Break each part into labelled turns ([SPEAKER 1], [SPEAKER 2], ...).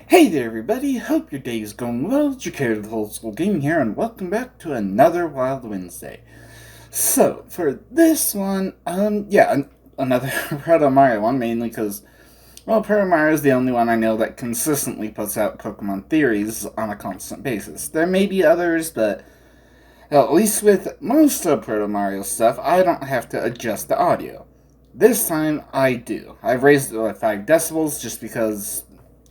[SPEAKER 1] Hey there, everybody. Hope your day is going well. It's your care of the whole school gaming here, and welcome back to another Wild Wednesday. So, for this one, another ProtoMario one, mainly because, well, ProtoMario is the only one I know that consistently puts out Pokemon theories on a constant basis. There may be others, but at least with most of ProtoMario stuff, I don't have to adjust the audio. This time, I do. I've raised it by 5 decibels just because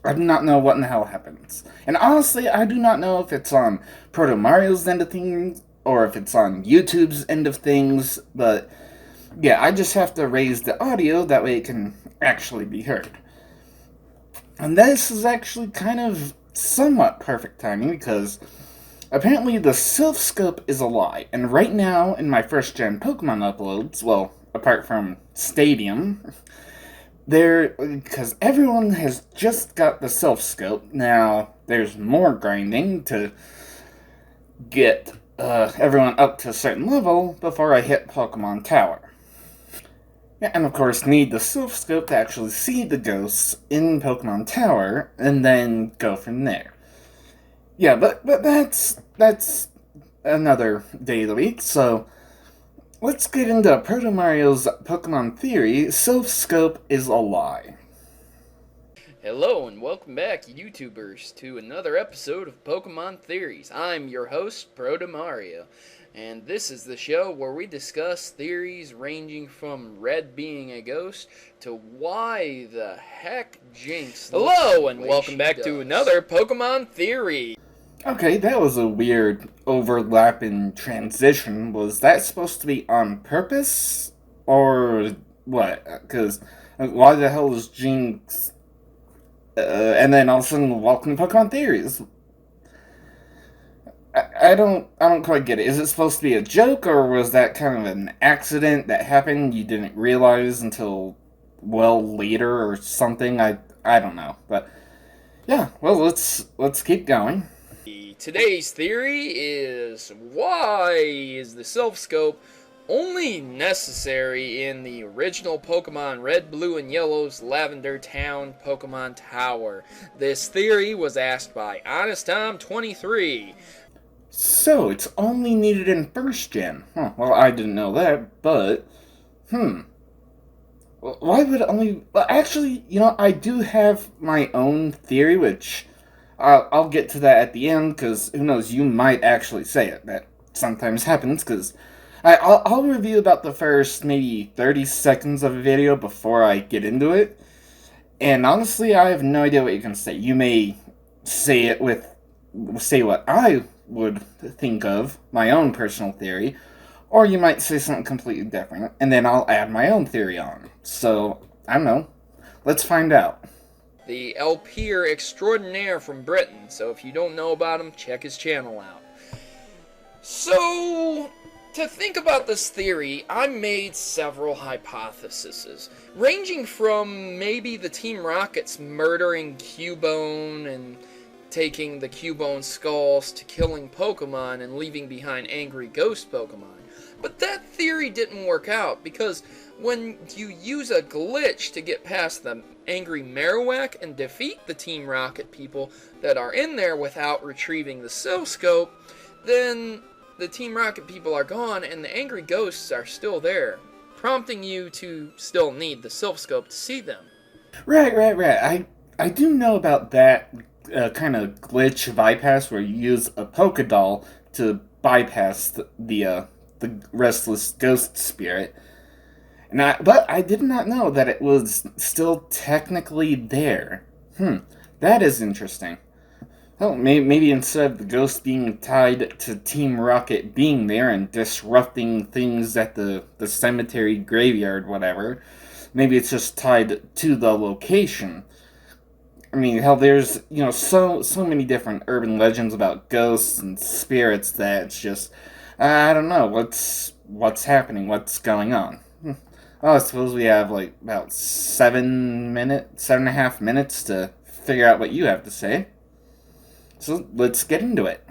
[SPEAKER 1] I do not know what in the hell happens. And honestly, I do not know if it's on ProtoMario's end of things or if it's on YouTube's end of things, but yeah, I just have to raise the audio that way it can actually be heard. And this is actually kind of somewhat perfect timing because apparently the Silph scope is a lie. And right now, in my first gen Pokemon uploads, well, apart from Stadium, there, because everyone has just got the Silph scope. Now there's more grinding to get everyone up to a certain level before I hit Pokemon Tower. Yeah, and of course need the Silph scope to actually see the ghosts in Pokemon Tower, and then go from there. Yeah, but that's another day of the week. So let's get into ProtoMario's Pokemon theory. Silph scope is a lie.
[SPEAKER 2] Hello and welcome back, YouTubers, to another episode of Pokemon Theories. I'm your host, ProtoMario, and this is the show where we discuss theories ranging from Red being a ghost to why the heck Jinx. Hello and welcome back to another Pokemon Theory.
[SPEAKER 1] Okay, that was a weird overlapping transition. Was that supposed to be on purpose? Or what? Because why the hell is Jinx. And then all of a sudden, welcome to Pokemon Theories. I don't quite get it. Is it supposed to be a joke, or was that kind of an accident that happened you didn't realize until well later or something? I don't know, but yeah. Well, let's keep going.
[SPEAKER 2] Today's theory is why is the Silph Scope only necessary in the original Pokemon Red, Blue, and Yellow's Lavender Town Pokemon Tower? This theory was asked by Honest Tom 23.
[SPEAKER 1] So, it's only needed in first gen. Huh, well, I didn't know that, but. Why would it only. Well, actually, I do have my own theory, which I'll get to that at the end, because who knows, you might actually say it. That sometimes happens, because I'll review about the first maybe 30 seconds of a video before I get into it. And honestly, I have no idea what you're going to say. You may say what I would think of, my own personal theory, or you might say something completely different, and then I'll add my own theory on. So, I don't know. Let's find out.
[SPEAKER 2] The El Pier extraordinaire from Britain, so if you don't know about him, check his channel out. So, to think about this theory, I made several hypotheses, ranging from maybe the Team Rocket's murdering Cubone and taking the Cubone skulls to killing Pokemon and leaving behind angry ghost Pokemon. But that theory didn't work out because when you use a glitch to get past the angry Marowak and defeat the Team Rocket people that are in there without retrieving the Silph Scope, then the Team Rocket people are gone and the angry ghosts are still there, prompting you to still need the Silph Scope to see them.
[SPEAKER 1] Right. I do know about that kind of glitch bypass where you use a Pokédoll to bypass the restless ghost spirit. But I did not know that it was still technically there. That is interesting. Well, maybe instead of the ghost being tied to Team Rocket being there and disrupting things at the cemetery, graveyard, whatever, maybe it's just tied to the location. I mean, hell, there's so many different urban legends about ghosts and spirits that it's just I don't know what's happening, what's going on. Oh, I suppose we have like about 7.5 minutes to figure out what you have to say. So let's get into it.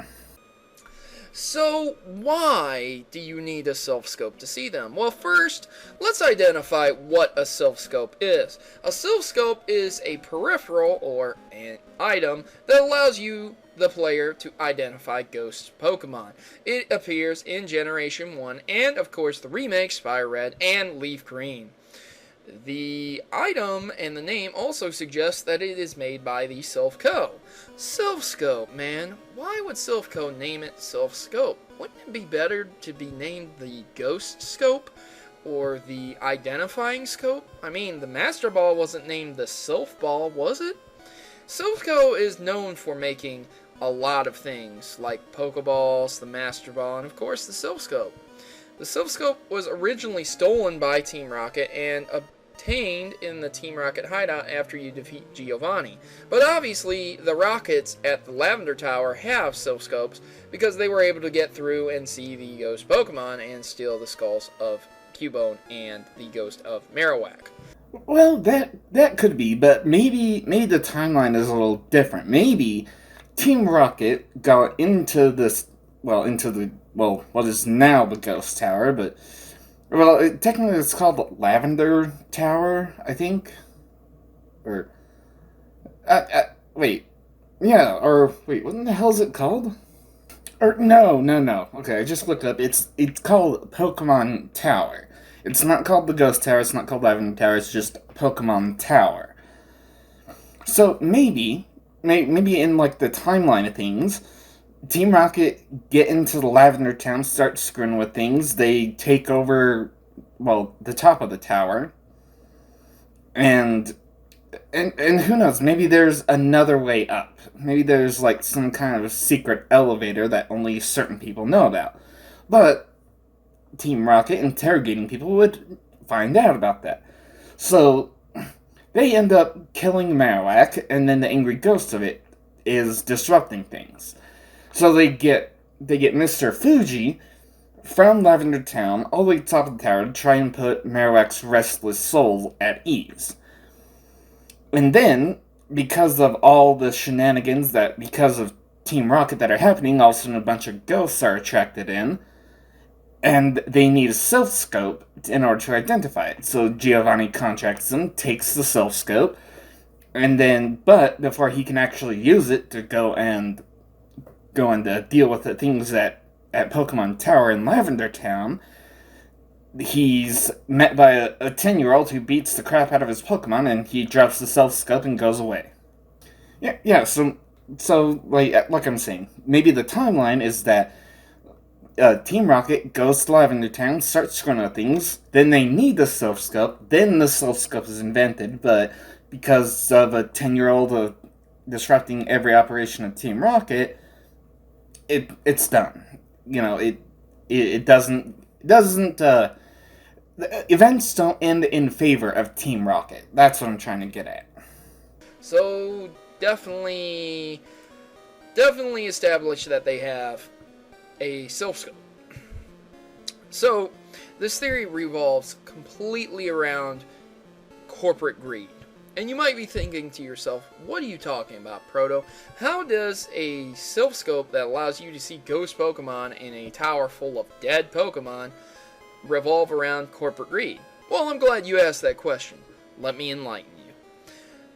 [SPEAKER 2] So, why do you need a Silph scope to see them? Well, first, let's identify what a Silph scope is. A Silph scope is a peripheral, or an item, that allows you, the player, to identify ghost Pokemon. It appears in Generation 1, and of course the remakes, Fire Red and Leaf Green. The item and the name also suggest that it is made by the Silph Co. Silph Scope, man. Why would Silph Co. name it Silph Scope? Wouldn't it be better to be named the Ghost Scope? Or the Identifying Scope? I mean, the Master Ball wasn't named the Silph Ball, was it? Silph Co. is known for making a lot of things, like Pokeballs, the Master Ball, and of course the Silph Scope. The Silph Scope was originally stolen by Team Rocket and obtained in the Team Rocket hideout after you defeat Giovanni. But obviously, the Rockets at the Lavender Tower have Silph Scopes because they were able to get through and see the ghost Pokemon and steal the skulls of Cubone and the ghost of Marowak.
[SPEAKER 1] Well, that could be, but maybe the timeline is a little different. Maybe Team Rocket got into what is now the Ghost Tower, but technically it's called the Lavender Tower, I think. Or wait, yeah, or wait, what the hell is it called? Or no. Okay, I just looked up. It's called Pokemon Tower. It's not called the Ghost Tower. It's not called Lavender Tower. It's just Pokemon Tower. So maybe in like the timeline of things, Team Rocket get into the Lavender Town, start screwing with things. They take over, the top of the tower, and who knows? Maybe there's another way up. Maybe there's like some kind of secret elevator that only certain people know about. But Team Rocket interrogating people would find out about that. So they end up killing Marowak, and then the angry ghost of it is disrupting things. So they get Mr. Fuji from Lavender Town all the way to the top of the tower to try and put Marowak's restless soul at ease. And then, because of all the shenanigans because of Team Rocket that are happening, all of a sudden a bunch of ghosts are attracted in, and they need a Silph Scope in order to identify it. So Giovanni contracts them, takes the Silph Scope, but before he can actually use it to go and deal with the things at Pokemon Tower in Lavender Town, he's met by a 10-year-old who beats the crap out of his Pokemon, and he drops the Silph Scope and goes away. Yeah, so like I'm saying, maybe the timeline is that Team Rocket goes to Lavender Town, starts screwing up things, then they need the Silph Scope, then the Silph Scope is invented, but because of a 10-year-old disrupting every operation of Team Rocket, it's done. It doesn't the events don't end in favor of Team Rocket. That's what I'm trying to get at.
[SPEAKER 2] So definitely establish that they have a Silph Scope. So this theory revolves completely around corporate greed. And you might be thinking to yourself, what are you talking about, Proto? How does a Silph Scope that allows you to see ghost Pokemon in a tower full of dead Pokemon revolve around corporate greed? Well, I'm glad you asked that question. Let me enlighten you.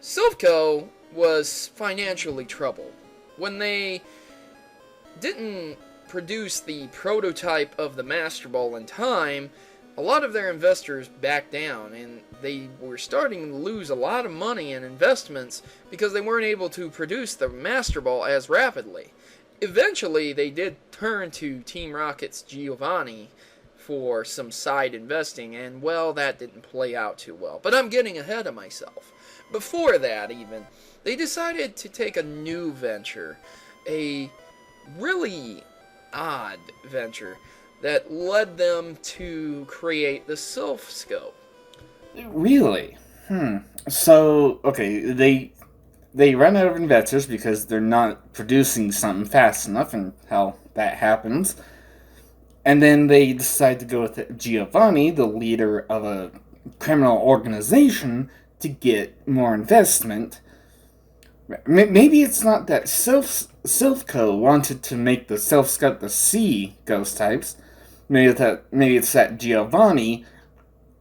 [SPEAKER 2] Silph Co. was financially troubled. When they didn't produce the prototype of the Master Ball in time, a lot of their investors backed down, and they were starting to lose a lot of money in investments because they weren't able to produce the Master Ball as rapidly. Eventually, they did turn to Team Rocket's Giovanni for some side investing, and well, that didn't play out too well. But I'm getting ahead of myself. Before that, even, they decided to take a new venture, a really odd venture that led them to create the Silph Scope.
[SPEAKER 1] Really? So, okay, they run out of investors because they're not producing something fast enough, and how that happens. And then they decide to go with Giovanni, the leader of a criminal organization, to get more investment. Maybe it's not that Silph Silph wanted to make the Silph Scout the sea ghost types. Maybe it's that Giovanni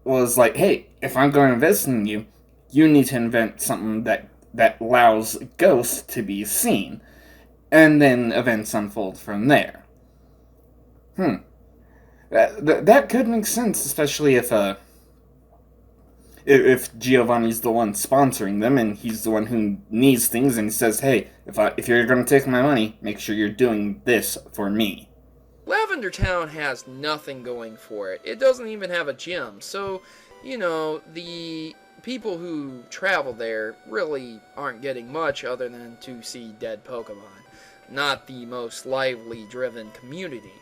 [SPEAKER 1] was like, hey, if I'm going to invest in you, you need to invent something that allows ghosts to be seen, and then events unfold from there. That could make sense, especially if Giovanni's the one sponsoring them and he's the one who needs things, and he says, "Hey, if you're going to take my money, make sure you're doing this for me."
[SPEAKER 2] Lavender Town has nothing going for it. It doesn't even have a gym, so, the people who travel there really aren't getting much other than to see dead Pokemon. Not the most lively driven community.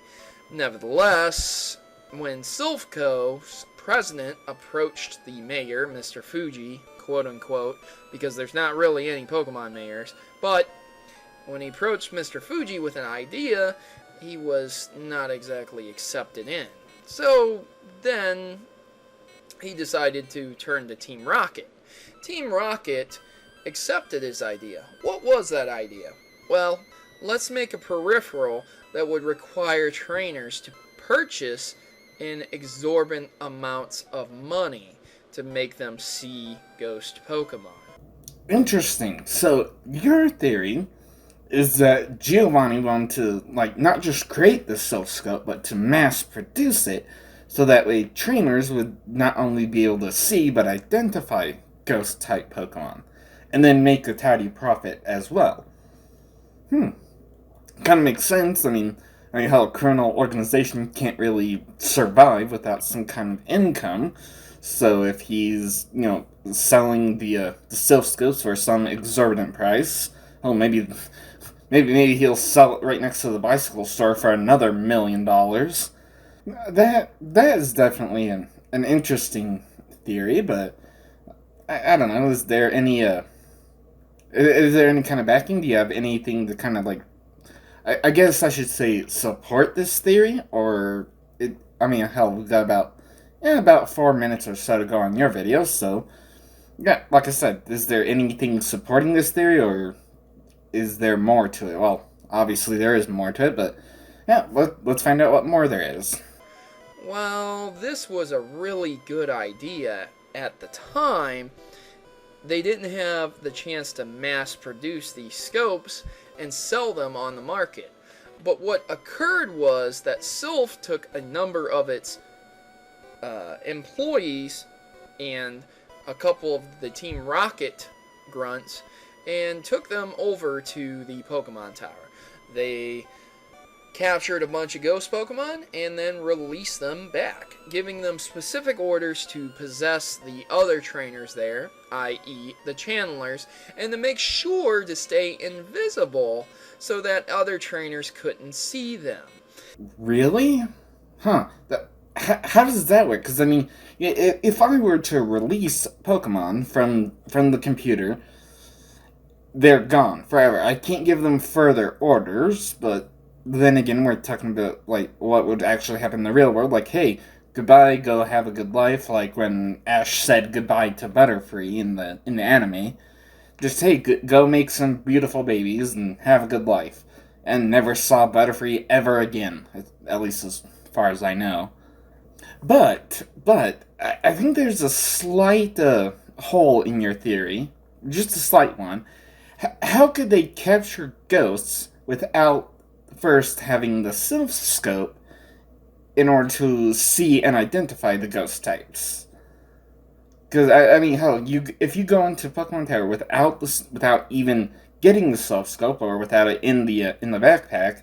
[SPEAKER 2] Nevertheless, when Silph's president approached the mayor, Mr. Fuji, quote unquote, because there's not really any Pokemon mayors, but when he approached Mr. Fuji with an idea, he was not exactly accepted in. So then he decided to turn to Team Rocket. Team Rocket accepted his idea. What was that idea? Well, let's make a peripheral that would require trainers to purchase in exorbitant amounts of money to make them see ghost Pokemon.
[SPEAKER 1] Interesting. So your theory is that Giovanni wanted to not just create the Silph, but to mass produce it, so that way trainers would not only be able to see but identify ghost type Pokemon, and then make a tidy profit as well. Kind of makes sense. I mean, how a criminal organization can't really survive without some kind of income. So if he's, selling the Silph for some exorbitant price, maybe he'll sell it right next to the bicycle store for another $1 million. That is definitely an interesting theory, but I don't know. Is there any kind of backing? Do you have anything to kind of I guess I should say support this theory, or hell, we've got about 4 minutes or so to go on your video, so yeah, like I said, is there anything supporting this theory, or is there more to it? Well, obviously there is more to it, but yeah, let's find out what more there is.
[SPEAKER 2] Well, this was a really good idea at the time. They didn't have the chance to mass produce these scopes and sell them on the market. But what occurred was that Silph took a number of its employees and a couple of the Team Rocket grunts and took them over to the Pokemon Tower. They captured a bunch of ghost Pokemon and then released them back, giving them specific orders to possess the other trainers there, i.e. the channelers, and to make sure to stay invisible so that other trainers couldn't see them.
[SPEAKER 1] Really? Huh. How does that work? Because, if I were to release Pokemon from the computer, they're gone forever. I can't give them further orders, but then again, we're talking about, what would actually happen in the real world. Hey, goodbye, go have a good life, like when Ash said goodbye to Butterfree in the anime. Just, hey, go make some beautiful babies and have a good life. And never saw Butterfree ever again, at least as far as I know. But I think there's a slight hole in your theory, just a slight one. How could they capture ghosts without first having the Silph scope in order to see and identify the ghost types? Because if you go into Pokemon Tower without even getting the Silph scope, or without it in the backpack,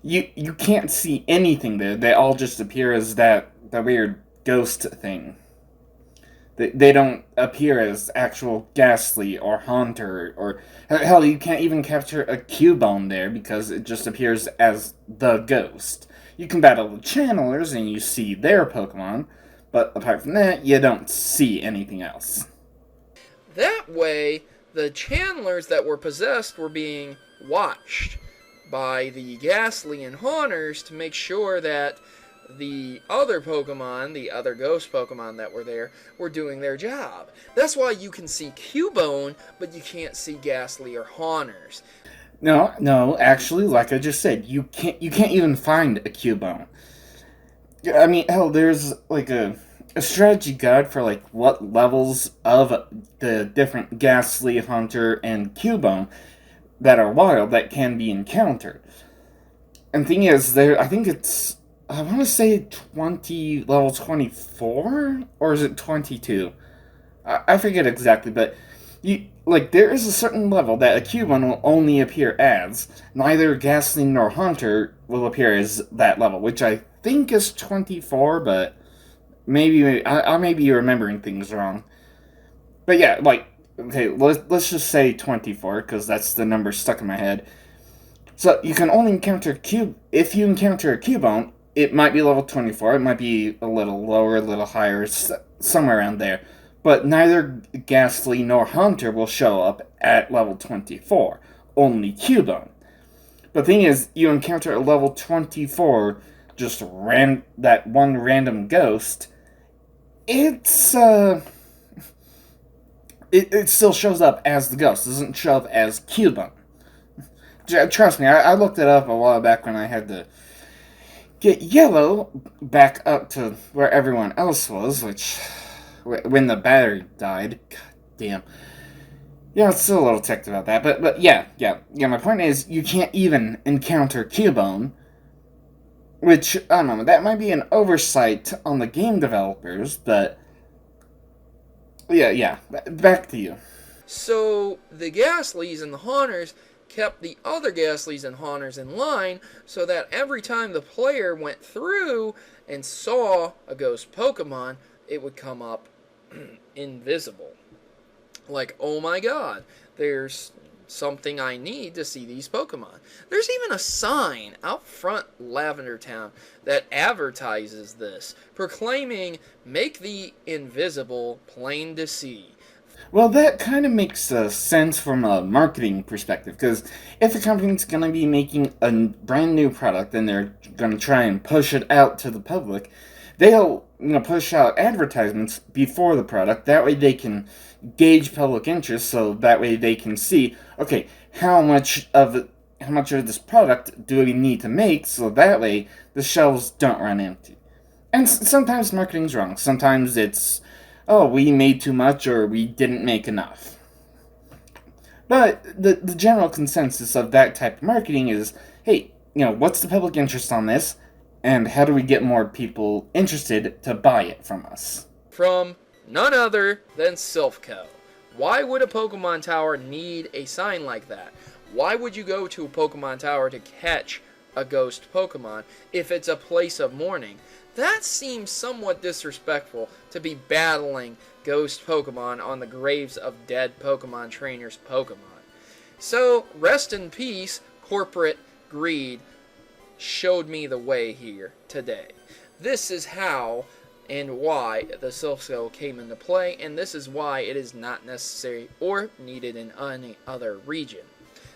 [SPEAKER 1] you can't see anything there. They all just appear as that weird ghost thing. They don't appear as actual Ghastly or Haunter, or hell, you can't even capture a Cubone there because it just appears as the ghost. You can battle the channelers and you see their Pokemon, but apart from that, you don't see anything else.
[SPEAKER 2] That way, the channelers that were possessed were being watched by the Ghastly and Haunters to make sure that the other Pokemon, the other ghost Pokemon that were there, were doing their job. That's why you can see Cubone, but you can't see Ghastly or Haunters.
[SPEAKER 1] No, actually, like I just said, you can't even find a Cubone. I mean, hell, there's like a strategy guide for like what levels of the different Ghastly, Hunter, and Cubone that are wild that can be encountered. And thing is, there I think it's I want to say 24 or is it 22? I forget exactly, but there is a certain level that a Cubone will only appear as. Neither Ghastly nor Hunter will appear as that level, which I think is 24, but maybe I may be remembering things wrong. But yeah, okay, let's just say 24 because that's the number stuck in my head. So you can only encounter cube if you encounter a Cubone. It might be level 24. It might be a little lower, a little higher, somewhere around there. But neither Ghastly nor Hunter will show up at level 24. Only Cubone. The thing is, you encounter a level 24, just that one random ghost. It's it still shows up as the ghost. It doesn't show up as Cubone. Trust me, I looked it up a while back when I had to get Yellow back up to where everyone else was, which, when the battery died, god damn. Yeah, it's still a little ticked about that, but yeah, my point is, you can't even encounter Cubone, which, I don't know, that might be an oversight on the game developers, but yeah, back to you.
[SPEAKER 2] So the Ghastlies and the Haunters kept the other Ghastlies and Haunters in line so that every time the player went through and saw a ghost Pokemon, it would come up invisible. Like, oh my god, there's something I need to see these Pokemon. There's even a sign out front Lavender Town that advertises this, proclaiming, make the invisible plain to see.
[SPEAKER 1] Well, that kind of makes sense from a marketing perspective, because if a company's going to be making a brand new product and they're going to try and push it out to the public, they'll push out advertisements before the product. That way they can gauge public interest, so that way they can see, okay, how much of this product do we need to make, so that way the shelves don't run empty. And sometimes marketing's wrong. Sometimes it's, oh, we made too much or we didn't make enough. But the general consensus of that type of marketing is, hey, what's the public interest on this? And how do we get more people interested to buy it from us?
[SPEAKER 2] From none other than Silph Co. Why would a Pokemon Tower need a sign like that? Why would you go to a Pokemon Tower to catch a ghost Pokemon if it's a place of mourning? That seems somewhat disrespectful to be battling ghost Pokemon on the graves of dead Pokemon trainers' Pokemon. So, rest in peace, corporate greed showed me the way here today. This is how and why the Silph Co came into play, and this is why it is not necessary or needed in any other region.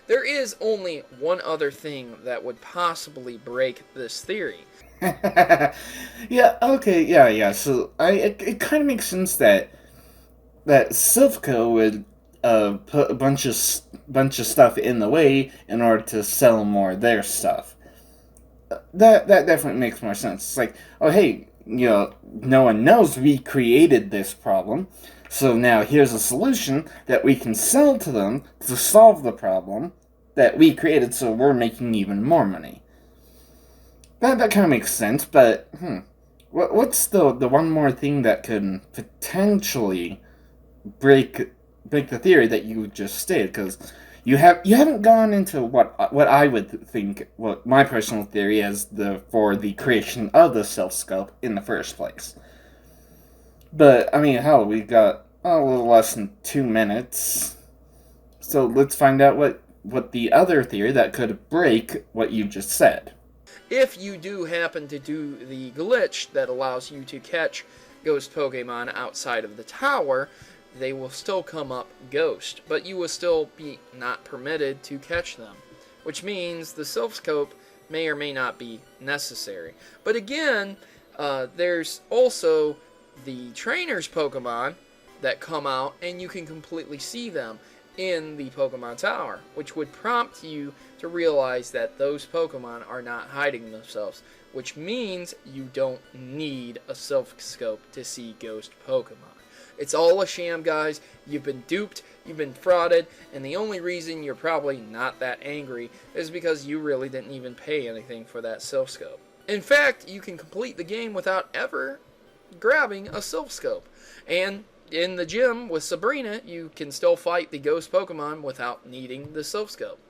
[SPEAKER 2] There is only one other thing that would possibly break this theory.
[SPEAKER 1] Yeah, okay, yeah. So it kind of makes sense that Silph Co would put a bunch of stuff in the way in order to sell more of their stuff. That definitely makes more sense. It's like, oh hey, no one knows we created this problem, so now here's a solution that we can sell to them to solve the problem that we created, so we're making even more money. That kind of makes sense, but what's the one more thing that could potentially break the theory that you just stated? Because you haven't gone into what I would think, what my personal theory is for the creation of the Silph Scope in the first place. But I mean, hell, we've got a little less than 2 minutes, so let's find out what the other theory that could break what you just said.
[SPEAKER 2] If you do happen to do the glitch that allows you to catch ghost Pokemon outside of the tower, they will still come up ghost, but you will still be not permitted to catch them. Which means the Silph Scope may or may not be necessary. But again, there's also the trainers Pokemon that come out, and you can completely see them in the Pokemon Tower, which would prompt you to realize that those Pokemon are not hiding themselves, which means you don't need a Silph scope to see ghost Pokemon. It's all a sham, guys. You've been duped, you've been frauded, and the only reason you're probably not that angry is because you really didn't even pay anything for that Silph scope. In fact, you can complete the game without ever grabbing a Silph scope. And in the gym with Sabrina, you can still fight the ghost Pokemon without needing the Silph scope.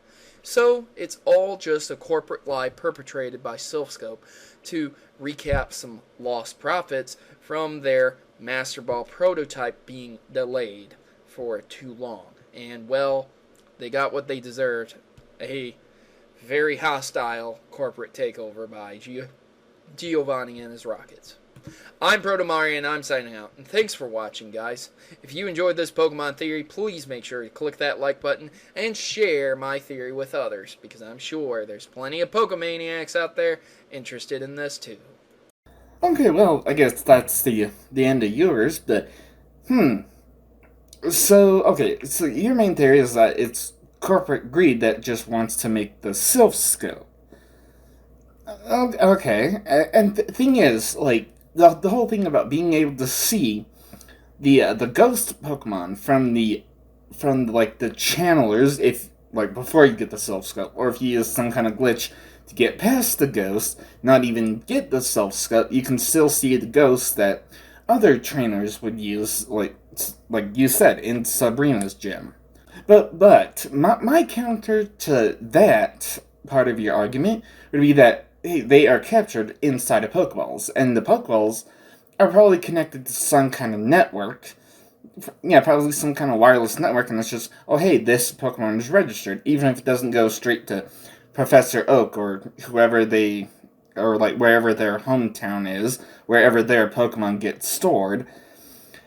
[SPEAKER 2] So, it's all just a corporate lie perpetrated by Silph scope to recap some lost profits from their Master Ball prototype being delayed for too long. And, well, they got what they deserved. A very hostile corporate takeover by Giovanni and his Rockets. I'm ProtoMario, and I'm signing out. And thanks for watching, guys. If you enjoyed this Pokemon theory, please make sure to click that like button and share my theory with others, because I'm sure there's plenty of Pokemaniacs out there interested in this too.
[SPEAKER 1] Okay, well, I guess that's the end of yours, but, So your main theory is that it's corporate greed that just wants to make the Silph scope. Okay, and the thing is, like, the whole thing about being able to see the ghost Pokemon from the channelers, if like before you get the Silph scope, or if you use some kind of glitch to get past the ghost, not even get the Silph scope, you can still see the ghost that other trainers would use, like you said, in Sabrina's gym. But my counter to that part of your argument would be that, hey, they are captured inside of Pokeballs, and the Pokeballs are probably connected to some kind of network. Yeah, probably some kind of wireless network, and it's just, oh hey, this Pokemon is registered, even if it doesn't go straight to Professor Oak or whoever or like wherever their hometown is, wherever their Pokemon gets stored.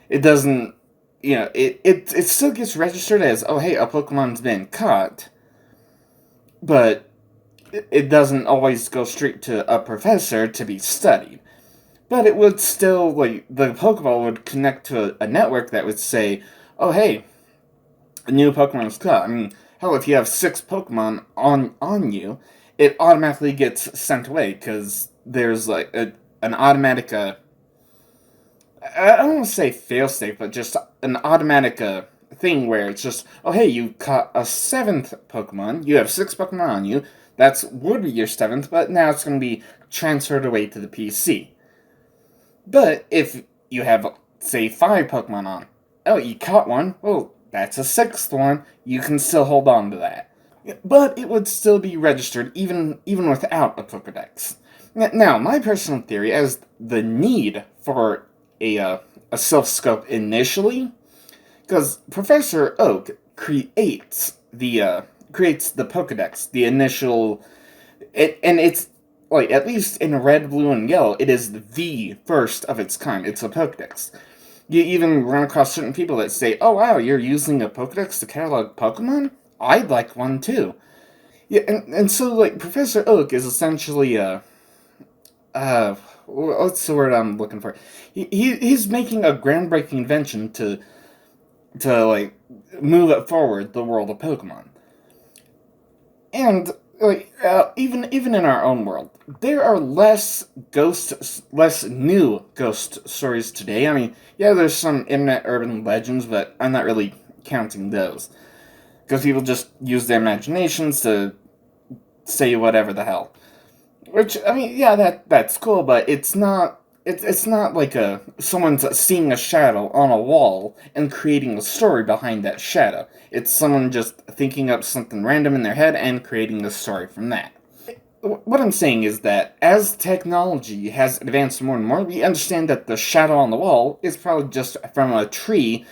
[SPEAKER 1] It doesn't, it still gets registered as, oh hey, a Pokemon's been caught, but it doesn't always go straight to a professor to be studied. But it would still, like, the Pokeball would connect to a network that would say, oh hey, a new Pokemon is caught. I mean, hell, if you have 6 Pokemon on you, it automatically gets sent away, because there's, like, an automatic, I don't want to say failsafe, but just an automatic, thing where it's just, oh hey, you caught a 7th Pokemon, you have 6 Pokemon on you, would be your 7th, but now it's going to be transferred away to the PC. But if you have, say, 5 Pokemon on, oh, you caught one, well, that's a 6th one, you can still hold on to that. But it would still be registered even without a Pokedex. Now, my personal theory, as the need for a Silph scope initially, because Professor Oak creates the Pokedex, the initial, and it's, like, at least in red, blue, and yellow, it is the first of its kind. It's a Pokedex. You even run across certain people that say, oh wow, you're using a Pokedex to catalog Pokemon? I'd like one too. Yeah, and so, like, Professor Oak is essentially what's the word I'm looking for? He's making a groundbreaking invention to like, move it forward, the world of Pokemon. And, like, even in our own world, there are less new ghost stories today. I mean, yeah, there's some internet urban legends, but I'm not really counting those, because people just use their imaginations to say whatever the hell. Which, I mean, yeah, that's cool, but it's not like someone's seeing a shadow on a wall and creating a story behind that shadow. It's someone just thinking up something random in their head and creating a story from that. What I'm saying is that as technology has advanced more and more, we understand that the shadow on the wall is probably just from a tree,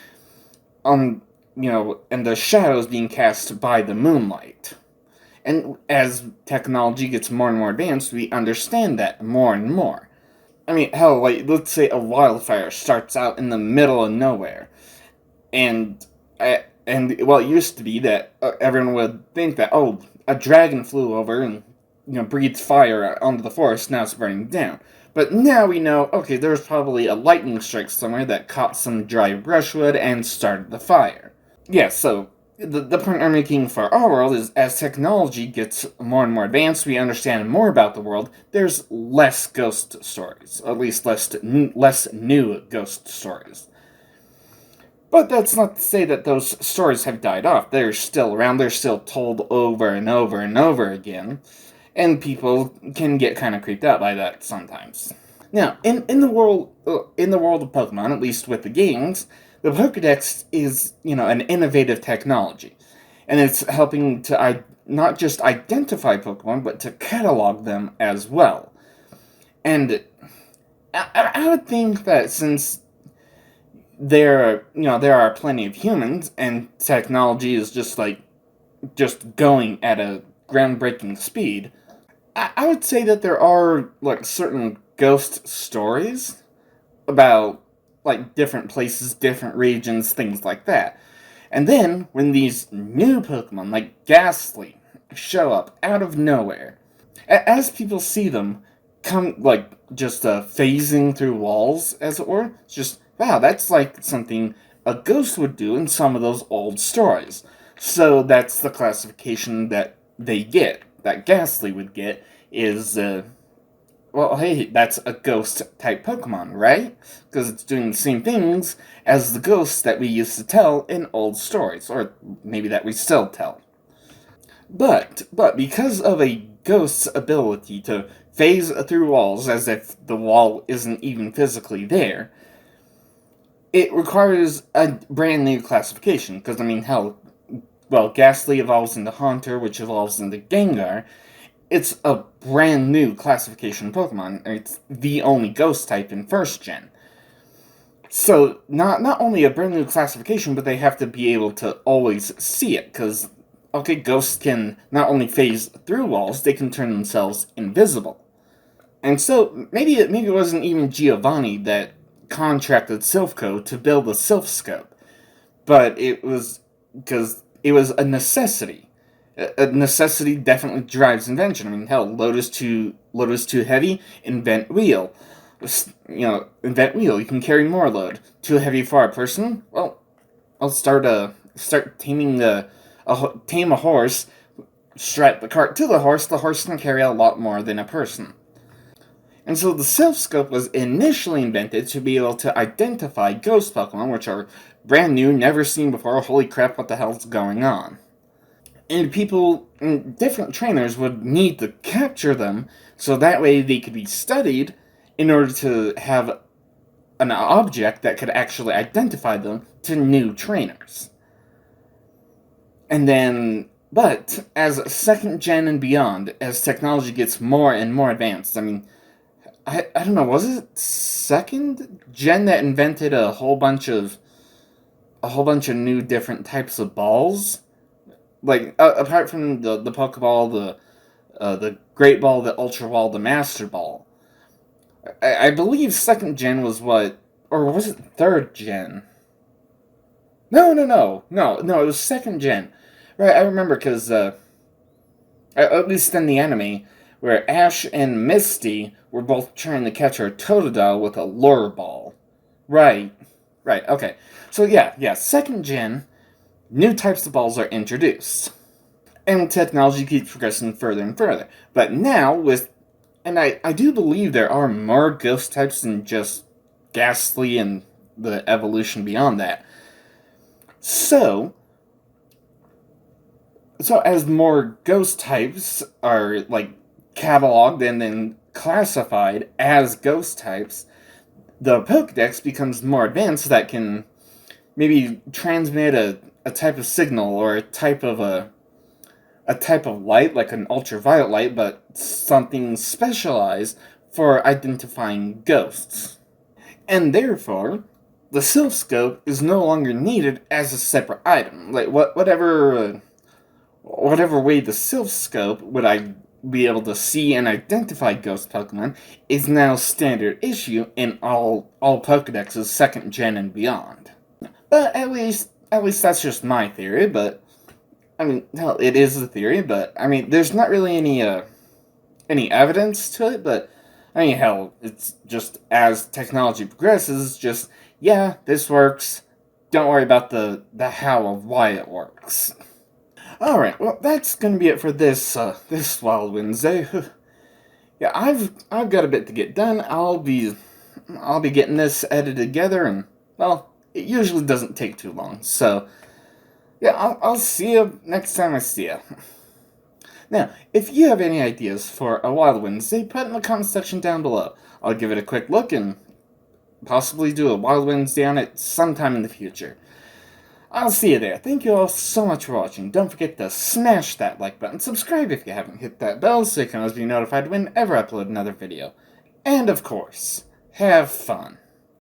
[SPEAKER 1] and the shadows being cast by the moonlight. And as technology gets more and more advanced, we understand that more and more. I mean, hell, like, let's say a wildfire starts out in the middle of nowhere, and well, it used to be that everyone would think that, oh, a dragon flew over and breathed fire onto the forest, now it's burning down. But now we know, okay, there's probably a lightning strike somewhere that caught some dry brushwood and started the fire. Yeah, so the point I'm making for our world is as technology gets more and more advanced, we understand more about the world, there's less ghost stories, at least less new ghost stories. But that's not to say that those stories have died off. They're still around, they're still told over and over and over again, and people can get kind of creeped out by that sometimes. Now, in the world of Pokemon, at least with the games, the Pokédex is an innovative technology, and it's helping to not just identify Pokemon, but to catalog them as well. And I would think that since there are plenty of humans, and technology is just going at a groundbreaking speed, I would say that there are certain ghost stories about different places, different regions, things like that. And then when these new Pokemon like Ghastly show up out of nowhere, as people see them come just phasing through walls, as it were, it's just wow, that's like something a ghost would do in some of those old stories. So that's the classification that they get, that Ghastly would get, is well, hey, that's a ghost-type Pokemon, right? Because it's doing the same things as the ghosts that we used to tell in old stories, or maybe that we still tell. But because of a ghost's ability to phase through walls as if the wall isn't even physically there, it requires a brand new classification. Because, I mean, hell, well, Ghastly evolves into Haunter, which evolves into Gengar. It's a brand new classification Pokemon. It's the only ghost type in First Gen. So, not only a brand new classification, but they have to be able to always see it, because, okay, ghosts can not only phase through walls, they can turn themselves invisible. And so, maybe it wasn't even Giovanni that contracted Silphco to build the Silph scope, but it was because it was a necessity. A necessity definitely drives invention. I mean, hell, load is too heavy, invent wheel. Invent wheel. You can carry more load. Too heavy for a person? Well, I'll start taming tame a horse. Strap the cart to the horse. The horse can carry a lot more than a person. And so the Silph scope was initially invented to be able to identify ghost Pokemon, which are brand new, never seen before. Holy crap! What the hell's going on? And different trainers would need to capture them so that way they could be studied in order to have an object that could actually identify them to new trainers. And then, but as second gen and beyond, as technology gets more and more advanced, I mean, I don't know, was it second gen that invented a whole bunch of new different types of balls? Apart from the Pokeball, the Great Ball, the Ultra Ball, the Master Ball. I believe second gen was what, or was it third gen? No. It was second gen. Right, I remember because at least in the anime, where Ash and Misty were both trying to catch her Totodile with a lure ball. Right, okay. So yeah, second gen, new types of balls are introduced. And technology keeps progressing further and further. But now, and I do believe there are more ghost types than just Ghastly and the evolution beyond that. So as more ghost types are, cataloged and then classified as ghost types, the Pokedex becomes more advanced that can maybe transmit a type of signal or a type of light, like an ultraviolet light, but something specialized for identifying ghosts. And therefore, the Silph scope is no longer needed as a separate item. Whatever way the Silph scope would I be able to see and identify ghost Pokemon is now standard issue in all Pokedexes second gen and beyond. But at least that's just my theory. But I mean, hell, it is a theory. But I mean, there's not really any any evidence to it, but I mean, hell, it's just as technology progresses, just, yeah, this works. Don't worry about the how of why it works. Alright, well, that's gonna be it for this Wild Wednesday. Yeah, I've got a bit to get done. I'll be getting this edited together, and, well, it usually doesn't take too long, so, yeah, I'll see you next time I see you. Now, if you have any ideas for a Wild Wednesday, put it in the comment section down below. I'll give it a quick look and possibly do a Wild Wednesday on it sometime in the future. I'll see you there. Thank you all so much for watching. Don't forget to smash that like button, subscribe if you haven't, hit that bell so you can always be notified whenever I upload another video. And of course, have fun.